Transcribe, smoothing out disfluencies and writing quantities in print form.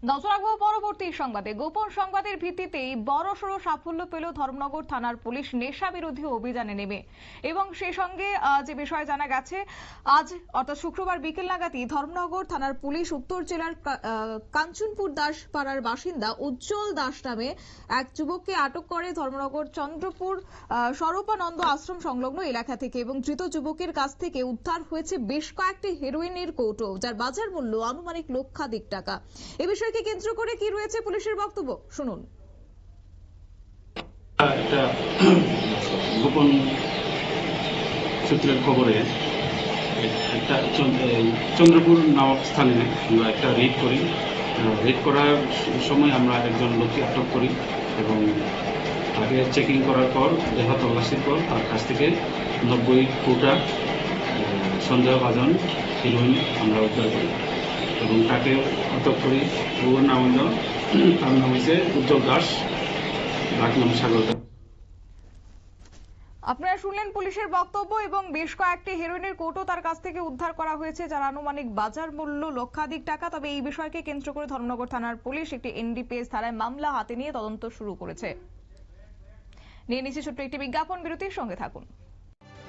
নজর রাখবো পরবর্তী সংবাদে। গোপন সংবাদের ভিত্তিতেই বড়সড় সাফল্য পেল ধর্মনগর থানার পুলিশ নেশা বিরোধী অভিযানে নেমে। এবং সেই সঙ্গে যে বিষয় জানা গেছে, আজ অর্থাৎ শুক্রবার বিকেল নাগাদই ধর্মনগর থানার পুলিশ উত্তর জেলার কাঞ্চনপুর দাসপাড়ার বাসিন্দা উজ্জ্বল দাস নামে এক যুবককে আটক করে ধর্মনগর চন্দ্রপুর স্বরূপানন্দ আশ্রম সংলগ্ন এলাকা থেকে। এবং ধৃত যুবকের কাছ থেকে উদ্ধার হয়েছে বেশ কয়েকটি হেরোইনের কৌটো, যার বাজার মূল্য আনুমানিক লক্ষাধিক টাকা। এ বিষয়কে কেন্দ্র করে কি রয়েছে পুলিশের বক্তব্য, শুনুন। একটা গোপন সূত্রের খবরে একটা চন্দ্রপুর নামক স্থানে আমরা একটা রেড করি। রেড করার সময় আমরা একজন লোককে আটক করি এবং তাকে চেকিং করার পর দেহ তল্লাশির পর তার কাছ থেকে 90 কৌটা সন্দেহভাজন হিরোইন আমরা উদ্ধার করি এবং তাকে আটক করি। ওর নাম হল, তার নাম হচ্ছে উজ্জ্বল দাস, ডাক নাম সাগর দাস। আপনারা শুনলেন পুলিশের বক্তব্য। এবং বেশ কয়েকটি হেরোইনের কৌটো তার কাছ থেকে উদ্ধার করা হয়েছে, যার আনুমানিক বাজার মূল্য লক্ষাধিক টাকা। তবে এই বিষয়কে কেন্দ্র করে ধর্মনগর থানার পুলিশ একটি এনডিপিএস ধারায় মামলা হাতে নিয়ে তদন্ত শুরু করেছে। নিয়ে নিচ্ছে ছোট্ট একটি বিজ্ঞাপন বিরতির, সঙ্গে থাকুন।